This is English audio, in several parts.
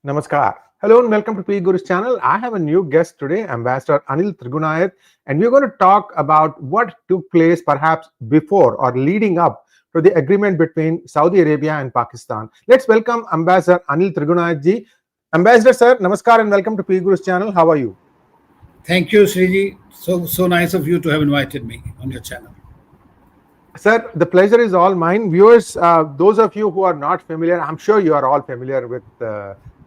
Namaskar. Hello and welcome to P Guru's channel. I have a new guest today, Ambassador Anil Trigunayat, and we're going to talk about what took place perhaps before or leading up to the agreement between Saudi Arabia and Pakistan. Let's welcome Ambassador Anil Trigunayat ji. Ambassador sir, Namaskar and welcome to P Guru's channel. How are you? Thank you, Sriji. So nice of you to have invited me on your channel. Sir, the pleasure is all mine. Viewers, those of you who are not familiar, I'm sure you are all familiar with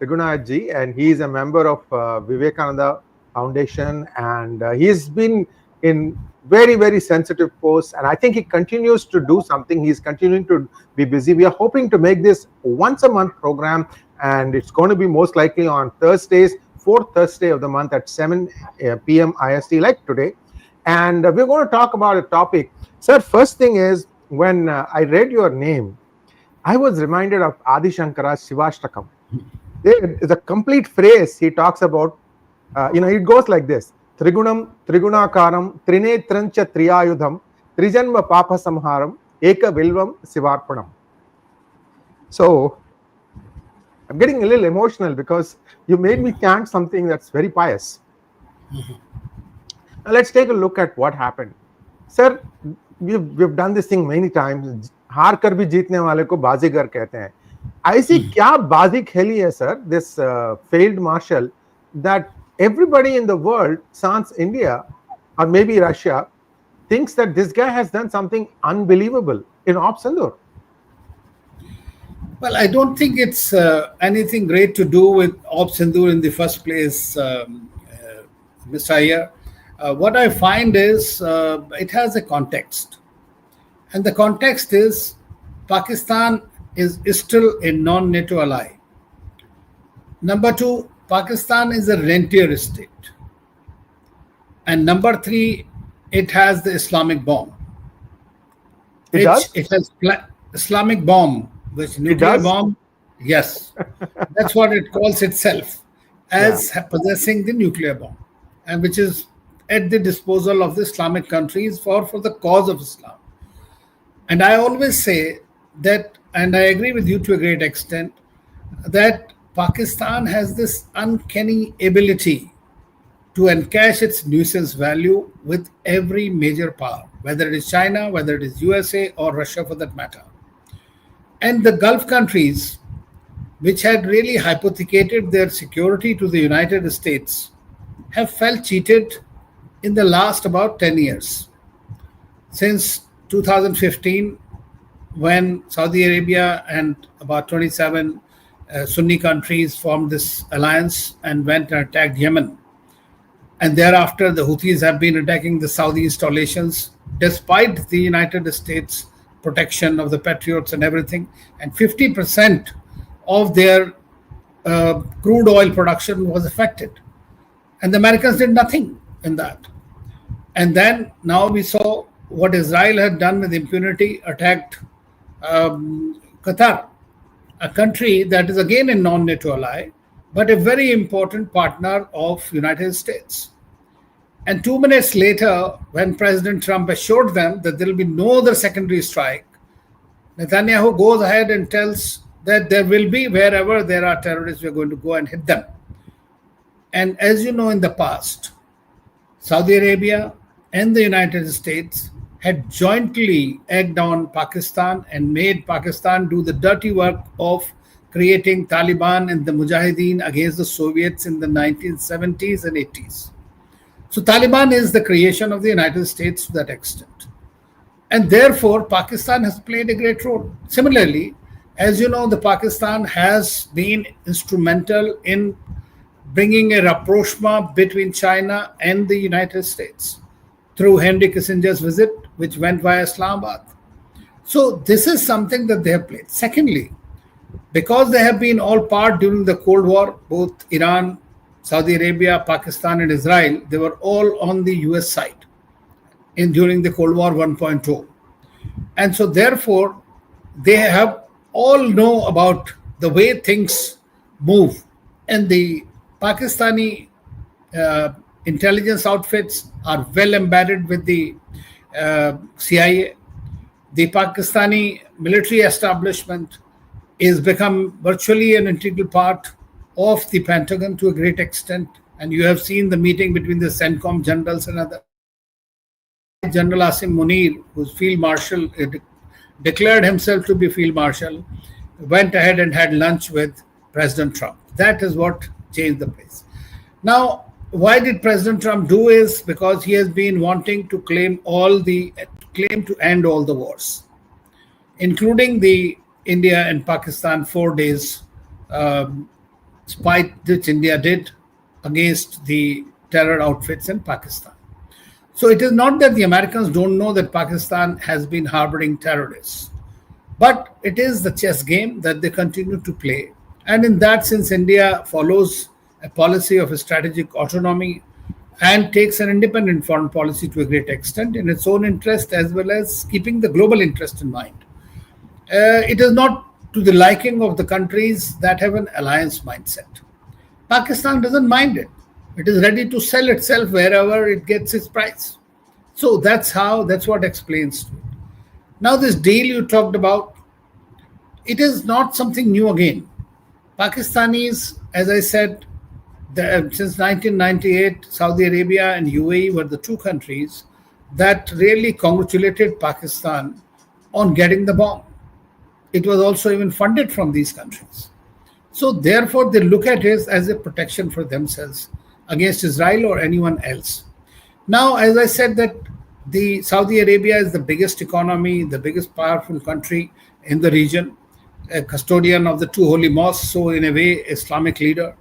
Trigunayat ji, and he is a member of Vivekananda Foundation, and he's been in very, very sensitive posts, and I think he continues to do something. He's continuing to be busy. We are hoping to make this once a month program, and it's going to be most likely on Thursdays, fourth Thursday of the month at 7 p.m. IST, like today. And we're going to talk about a topic. Sir, first thing is, when I read your name, I was reminded of Adi Shankara's Shivashtakam. There is a complete phrase he talks about. It goes like this: Trigunam, Trigunakaram, Trinetrancha Triyayudham, Trijanma Papa Samharam, Eka Vilvam Sivarpanam. So, I'm getting a little emotional because you made me chant something that's very pious. Now, let's take a look at what happened. Sir, we've done this thing many times. हार कर भी जीतने वाले को बाजीगर कहते हैं. ऐसी क्या बाजी खेली है sir, this failed marshal, that everybody in the world, sans India or maybe Russia, thinks that this guy has done something unbelievable in Op Sindoor? Well, I don't think it's anything great to do with Op Sindoor in the first place, Mr. Iyer. What I find is it has a context. And the context is Pakistan is still a non-NATO ally. Number two, Pakistan is a rentier state. And number three, it has the Islamic bomb. It does? It has Islamic bomb, which nuclear bomb. Yes, that's what it calls itself, as possessing the nuclear bomb, and which is at the disposal of the Islamic countries for the cause of Islam. And I always say that, and I agree with you to a great extent, that Pakistan has this uncanny ability to encash its nuisance value with every major power, whether it is China, whether it is USA or Russia for that matter. And the Gulf countries, which had really hypothecated their security to the United States, have felt cheated in the last about 10 years. Since 2015, when Saudi Arabia and about 27 Sunni countries formed this alliance and went and attacked Yemen. And thereafter, the Houthis have been attacking the Saudi installations, despite the United States protection of the Patriots and everything. And 50% of their crude oil production was affected. And the Americans did nothing in that. And then now we saw what Israel had done with impunity, attacked Qatar, a country that is again a non-NATO ally, but a very important partner of United States. And 2 minutes later, when President Trump assured them that there will be no other secondary strike, Netanyahu goes ahead and tells that there will be, wherever there are terrorists, we're going to go and hit them. And as you know, in the past, Saudi Arabia and the United States had jointly egged on Pakistan and made Pakistan do the dirty work of creating Taliban and the Mujahideen against the Soviets in the 1970s and 80s. So Taliban is the creation of the United States to that extent. And therefore, Pakistan has played a great role. Similarly, as you know, the Pakistan has been instrumental in bringing a rapprochement between China and the United States through Henry Kissinger's visit, which went via Islamabad. So this is something that they have played. Secondly, because they have been all part during the Cold War, both Iran, Saudi Arabia, Pakistan, and Israel, they were all on the US side during the Cold War 1.0. And so therefore, they have all know about the way things move. And the Pakistani intelligence outfits are well embedded with the CIA. The Pakistani military establishment is become virtually an integral part of the Pentagon to a great extent. And you have seen the meeting between the CENTCOM generals and others. General Asim Munir, who's Field Marshal, declared himself to be Field Marshal, went ahead and had lunch with President Trump. That is what changed the pace. Now, why did President Trump do is because he has been wanting to claim to end all the wars, including the India and Pakistan 4 days spite which India did against the terror outfits in Pakistan. So it is not that the Americans don't know that Pakistan has been harboring terrorists, but it is the chess game that they continue to play. And in that sense, India follows a policy of strategic autonomy and takes an independent foreign policy to a great extent in its own interest as well as keeping the global interest in mind. It is not to the liking of the countries that have an alliance mindset. Pakistan doesn't mind it. It is ready to sell itself wherever it gets its price. So that's what explains to it. Now, this deal you talked about, it is not something new again. Pakistanis, as I said, since 1998, Saudi Arabia and UAE were the two countries that really congratulated Pakistan on getting the bomb. It was also even funded from these countries. So therefore, they look at it as a protection for themselves against Israel or anyone else. Now, as I said, that the Saudi Arabia is the biggest economy, the biggest powerful country in the region, a custodian of the two holy mosques, so in a way, Islamic leader.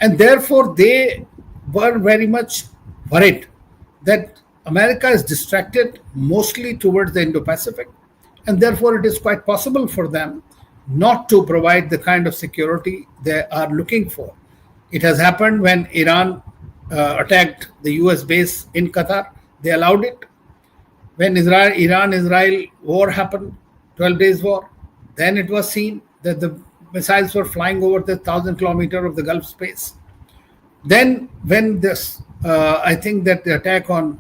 And therefore, they were very much worried that America is distracted mostly towards the Indo-Pacific. And therefore, it is quite possible for them not to provide the kind of security they are looking for. It has happened when Iran attacked the US base in Qatar. They allowed it. When Iran-Israel war happened, 12 days war, then it was seen that the missiles were flying over the 1,000 kilometers of the Gulf space. Then when I think that the attack on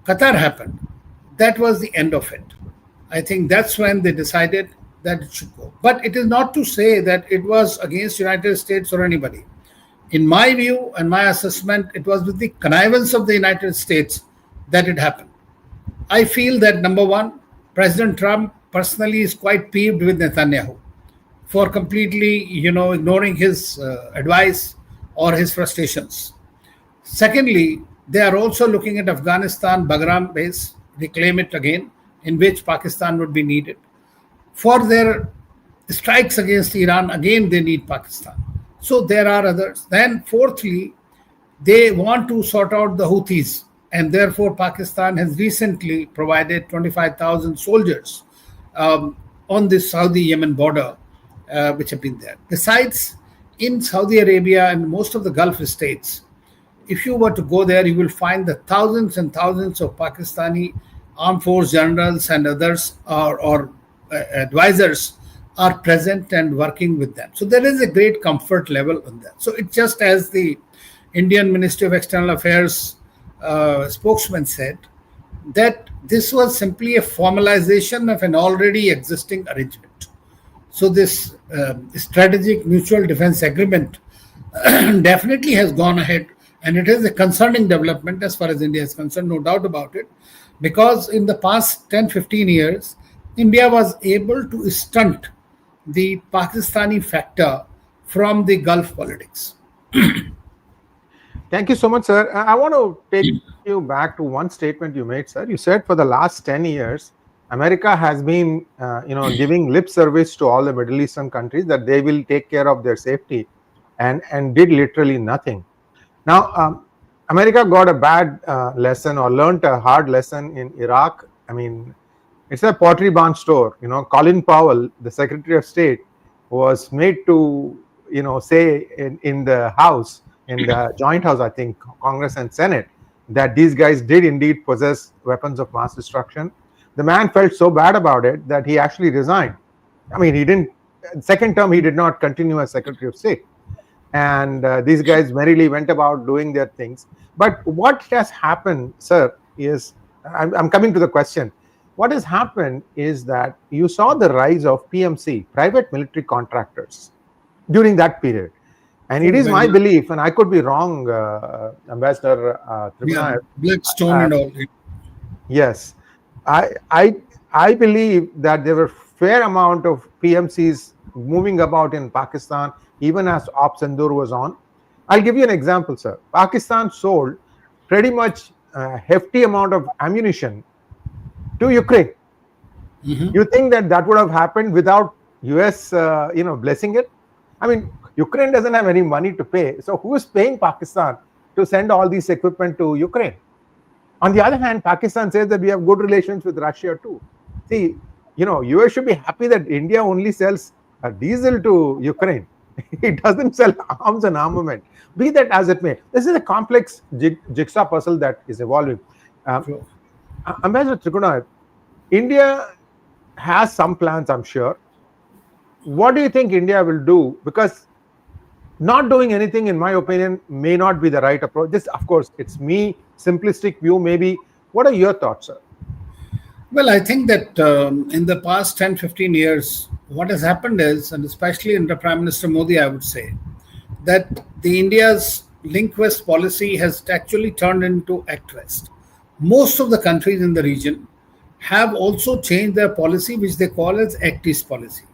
Qatar happened, that was the end of it. I think that's when they decided that it should go. But it is not to say that it was against United States or anybody. In my view and my assessment, it was with the connivance of the United States that it happened. I feel that, number one, President Trump personally is quite peeved with Netanyahu for completely, ignoring his advice or his frustrations. Secondly, they are also looking at Afghanistan, Bagram base, reclaim it again, in which Pakistan would be needed. For their strikes against Iran, again, they need Pakistan. So there are others. Then fourthly, they want to sort out the Houthis. And therefore, Pakistan has recently provided 25,000 soldiers on the Saudi-Yemen border, which have been there. Besides, in Saudi Arabia and most of the Gulf states, if you were to go there, you will find that thousands and thousands of Pakistani armed force generals and others or advisors are present and working with them. So there is a great comfort level on that. So it's just as the Indian Ministry of External Affairs spokesman said, that this was simply a formalization of an already existing arrangement. So this strategic mutual defense agreement definitely has gone ahead, and it is a concerning development as far as India is concerned, no doubt about it, because in the past 10-15 years, India was able to stunt the Pakistani factor from the Gulf politics. Thank you so much, sir. I want to take you back to one statement you made, sir. You said for the last 10 years, America has been, giving lip service to all the Middle Eastern countries that they will take care of their safety, and did literally nothing. Now, America got a bad lesson or learned a hard lesson in Iraq. I mean, it's a pottery barn store. Colin Powell, the Secretary of State, was made to, say in the House, in the Joint House, I think, Congress and Senate, that these guys did indeed possess weapons of mass destruction. The man felt so bad about it that he actually resigned. I mean, second term, he did not continue as Secretary of State. And these guys merrily went about doing their things. But what has happened, sir, is, I'm coming to the question. What has happened is that you saw the rise of PMC, private military contractors, during that period. And it is my belief, and I could be wrong, Ambassador Trigunayat. Blackstone and all. Yes, I believe that there were fair amount of PMCs moving about in Pakistan, even as Op Sindoor was on. I'll give you an example, sir. Pakistan sold pretty much a hefty amount of ammunition to Ukraine. You think that would have happened without US, blessing it? I mean, Ukraine doesn't have any money to pay. So who is paying Pakistan to send all these equipment to Ukraine? On the other hand, Pakistan says that we have good relations with Russia too. See, US should be happy that India only sells diesel to Ukraine. It doesn't sell arms and armament. Be that as it may, this is a complex jigsaw puzzle that is evolving. Ambassador Trigunayat, India has some plans, I'm sure. What do you think India will do? Because not doing anything, in my opinion, may not be the right approach. This, of course, it's me, simplistic view maybe. What are your thoughts, sir? Well, I think that in the past 10, 15 years, what has happened is, and especially under Prime Minister Modi, I would say, that the India's Link West policy has actually turned into Act West. Most of the countries in the region have also changed their policy, which they call as Act East policy,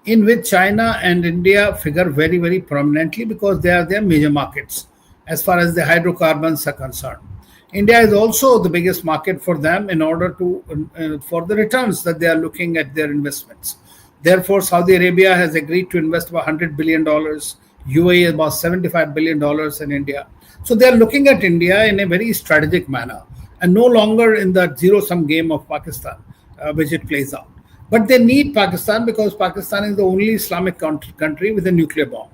in which China and India figure very, very prominently because they are their major markets as far as the hydrocarbons are concerned. India is also the biggest market for them in order to for the returns that they are looking at their investments. Therefore, Saudi Arabia has agreed to invest about $100 billion, UAE about $75 billion in India. So they are looking at India in a very strategic manner and no longer in the zero-sum game of Pakistan, which it plays out. But they need Pakistan because Pakistan is the only Islamic country with a nuclear bomb.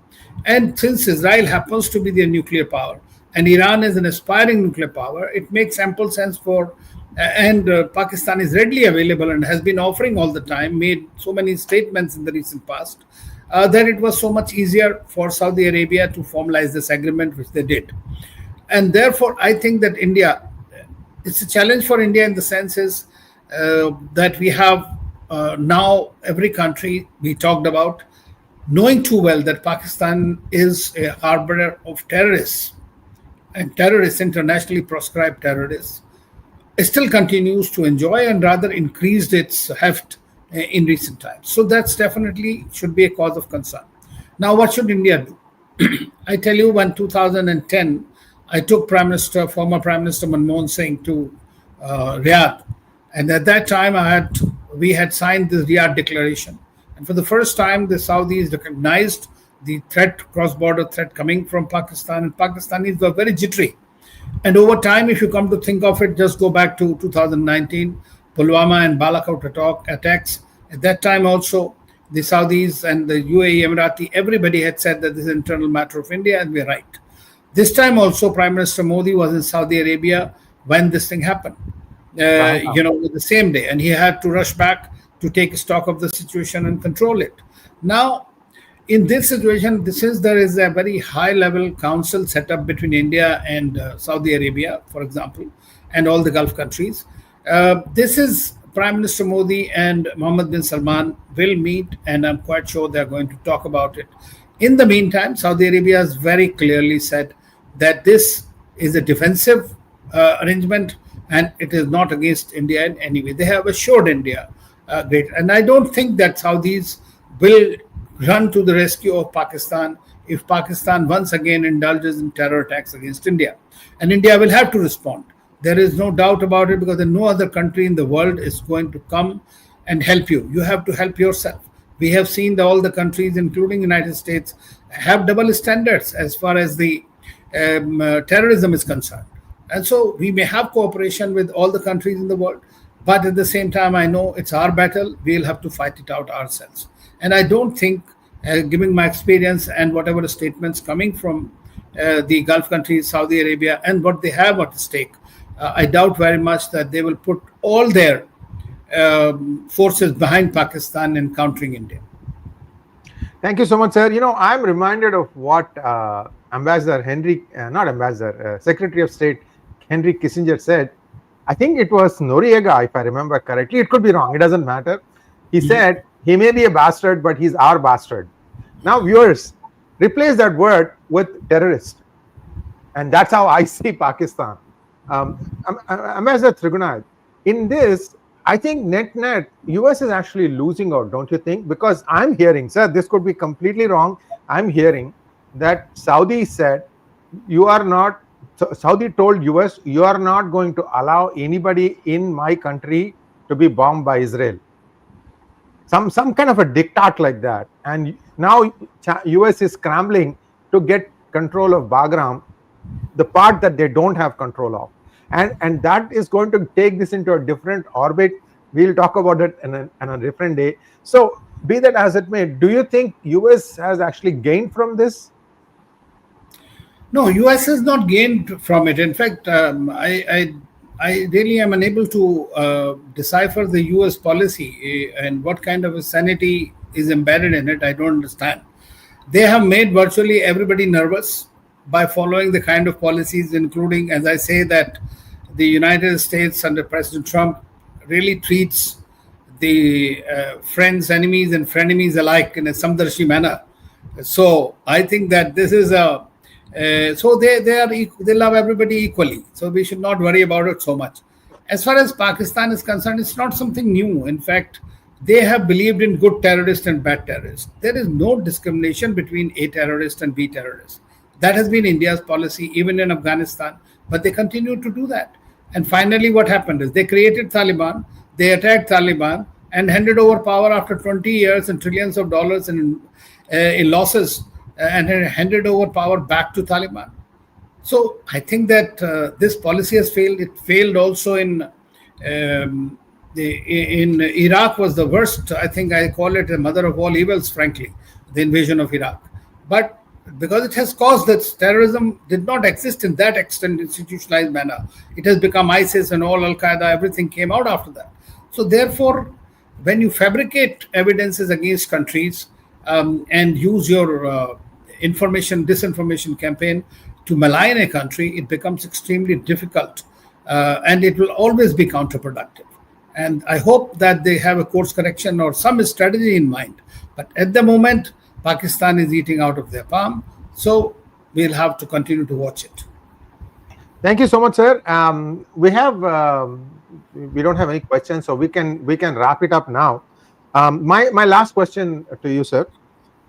And since Israel happens to be their nuclear power and Iran is an aspiring nuclear power, it makes ample sense for, Pakistan is readily available and has been offering all the time, made so many statements in the recent past, that it was so much easier for Saudi Arabia to formalize this agreement, which they did. And therefore, I think that it's a challenge for India in the sense is that we have now every country we talked about knowing too well that Pakistan is a harborer of terrorists and terrorists, internationally proscribed terrorists, it still continues to enjoy and rather increased its heft in recent times. So that's definitely should be a cause of concern. Now, what should India do? I tell you, when 2010, I took former Prime Minister Manmohan Singh to Riyadh. And at that time, we had signed the Riyadh Declaration. And for the first time, the Saudis recognized the cross-border threat coming from Pakistan. And Pakistanis were very jittery. And over time, if you come to think of it, just go back to 2019, Pulwama and Balakot attacks. At that time also, the Saudis and the UAE, Emirati, everybody had said that this is an internal matter of India, and we're right. This time also, Prime Minister Modi was in Saudi Arabia when this thing happened, the same day. And he had to rush back to take stock of the situation and control it. Now, in this situation, there is a very high-level council set up between India and Saudi Arabia, for example, and all the Gulf countries. This is Prime Minister Modi and Mohammed bin Salman will meet, and I'm quite sure they're going to talk about it. In the meantime, Saudi Arabia has very clearly said that this is a defensive arrangement and it is not against India in any way. They have assured India great. And I don't think that Saudis will run to the rescue of Pakistan if Pakistan once again indulges in terror attacks against India. And India will have to respond. There is no doubt about it because no other country in the world is going to come and help you. You have to help yourself. We have seen that all the countries, including United States, have double standards as far as the terrorism is concerned. And so we may have cooperation with all the countries in the world, but at the same time, I know it's our battle. We'll have to fight it out ourselves. And I don't think, given my experience and whatever the statements coming from the Gulf countries, Saudi Arabia, and what they have at stake, I doubt very much that they will put all their forces behind Pakistan in countering India. Thank you so much, sir. I'm reminded of what Secretary of State Henry Kissinger said. I think it was Noriega, if I remember correctly. It could be wrong. It doesn't matter. He said, he may be a bastard, but he's our bastard. Now, viewers, Replace that word with terrorist. And that's how I see Pakistan. Ambassador Trigunayat, in this, I think net, US is actually losing out, don't you think? Because I'm hearing, sir, this could be completely wrong. I'm hearing that Saudi said, Saudi told US, you are not going to allow anybody in my country to be bombed by Israel. Some kind of a diktat like that. And now US is scrambling to get control of Bagram, the part that they don't have control of. And that is going to take this into a different orbit. We'll talk about it on a different day. So be that as it may, do you think US has actually gained from this? No, US has not gained from it. In fact, I really am unable to decipher the US policy and what kind of a sanity is embedded in it. I don't understand. They have made virtually everybody nervous by following the kind of policies, including, as I say, that the United States under President Trump really treats the friends, enemies, and frenemies alike in a samdarshi manner. So I think that this is a so they love everybody equally. So we should not worry about it so much. As far as Pakistan is concerned, it's not something new. In fact, they have believed in good terrorists and bad terrorists. There is no discrimination between A terrorist and B terrorist. That has been India's policy, even in Afghanistan. But they continue to do that. And finally, what happened is they created Taliban, they attacked Taliban, and handed over power after 20 years and trillions of dollars in losses, and handed over power back to Taliban. So I think that this policy has failed. It failed also in Iraq was the worst. I think I call it the mother of all evils, frankly, the invasion of Iraq. But because it has caused that terrorism did not exist in that extent, institutionalized manner. It has become ISIS and all Al-Qaeda, everything came out after that. So therefore, when you fabricate evidences against countries and use your disinformation campaign to malign a country, it becomes extremely difficult and it will always be counterproductive. And I hope that they have a course correction or some strategy in mind. But at the moment, Pakistan is eating out of their palm. So we'll have to continue to watch it. Thank you so much, sir. We don't have any questions, so we can wrap it up now. My last question to you, sir,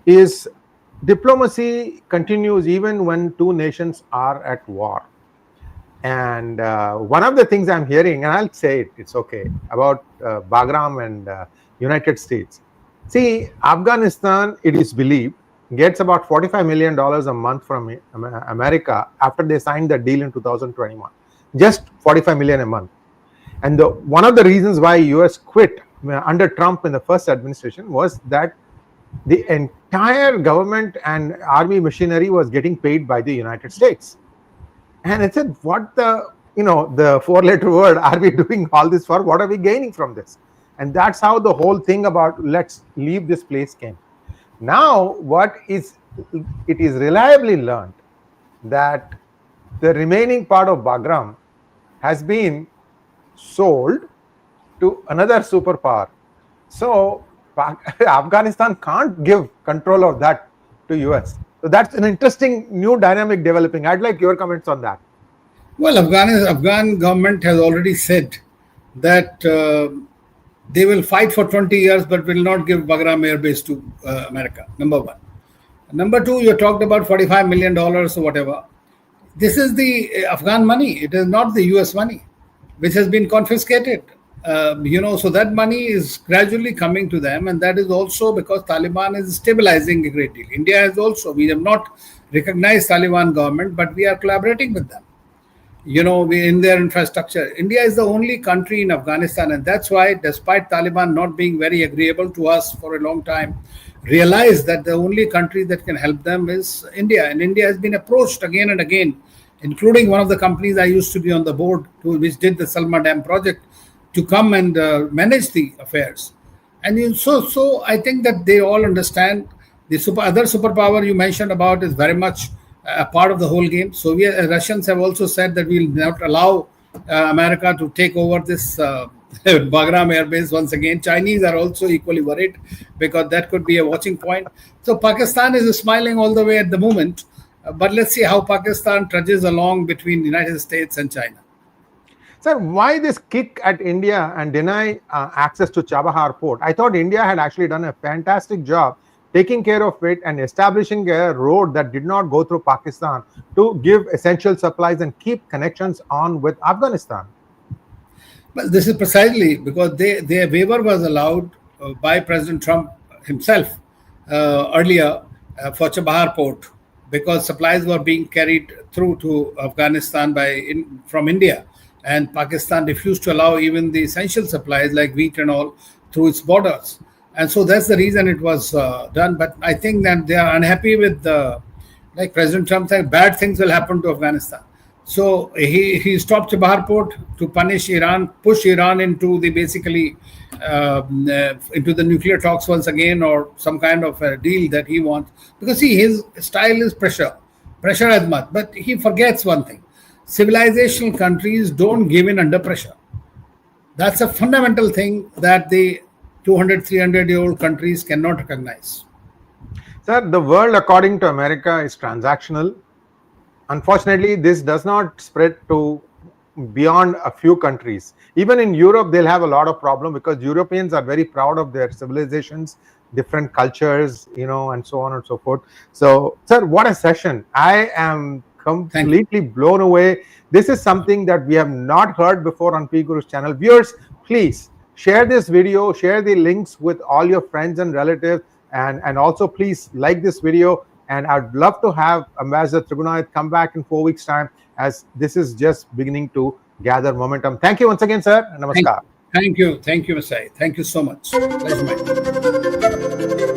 is diplomacy continues even when two nations are at war. And one of the things I'm hearing, and I'll say it, it's okay, about Bagram and United States. See, Afghanistan, it is believed, gets about $45 million a month from America after they signed the deal in 2021. Just $45 million a month. And one of the reasons why US quit under Trump in the first administration was that the entire government and army machinery was getting paid by the United States. And I said, what the four-letter word, are we doing all this for? What are we gaining from this? And that's how the whole thing about let's leave this place came. Now, it is reliably learned that the remaining part of Bagram has been sold to another superpower. So Afghanistan can't give control of that to US. So that's an interesting new dynamic developing. I'd like your comments on that. Well, Afghan government has already said that they will fight for 20 years, but will not give Bagram Air Base to America, number one. Number two, you talked about $45 million or whatever. This is the Afghan money. It is not the US money, which has been confiscated. So that money is gradually coming to them, and that is also because Taliban is stabilizing a great deal. India has also, we have not recognized Taliban government, but we are collaborating with them. In their infrastructure. India is the only country in Afghanistan, and that's why, despite Taliban not being very agreeable to us for a long time, realized that the only country that can help them is India. And India has been approached again and again, including one of the companies I used to be on the board, which did the Salma Dam project, to come and manage the affairs. And so I think that they all understand. The other superpower you mentioned about is very much a part of the whole game. Russians have also said that we will not allow America to take over this Bagram Air Base once again. Chinese are also equally worried because that could be a watching point. So Pakistan is smiling all the way at the moment. But let's see how Pakistan trudges along between the United States and China. Sir, why this kick at India and deny access to Chabahar port? I thought India had actually done a fantastic job taking care of it and establishing a road that did not go through Pakistan to give essential supplies and keep connections on with Afghanistan. Well, this is precisely because their waiver was allowed by President Trump himself earlier for Chabahar port because supplies were being carried through to Afghanistan from India, and Pakistan refused to allow even the essential supplies like wheat and all through its borders. And so that's the reason it was done. But I think that they are unhappy with like President Trump said, bad things will happen to Afghanistan. So he stopped Chabahar port to punish Iran, push Iran into the basically into the nuclear talks once again, or some kind of a deal that he wants. Because see, his style is pressure as much. But he forgets one thing: civilizational countries don't give in under pressure. That's a fundamental thing that the 200, 300-year-old countries cannot recognize. Sir, the world, according to America, is transactional. Unfortunately, this does not spread to beyond a few countries. Even in Europe, they'll have a lot of problem because Europeans are very proud of their civilizations, different cultures, and so on and so forth. So, sir, what a session. I am completely blown away. This is something that we have not heard before on P Guru's channel. Viewers, please share this video, share the links with all your friends and relatives, and also please like this video. And I'd love to have Ambassador Trigunayat come back in 4 weeks' time, as this is just beginning to gather momentum. Thank you once again, sir. Namaskar. Thank you, Masai. Thank you so much. Pleasure.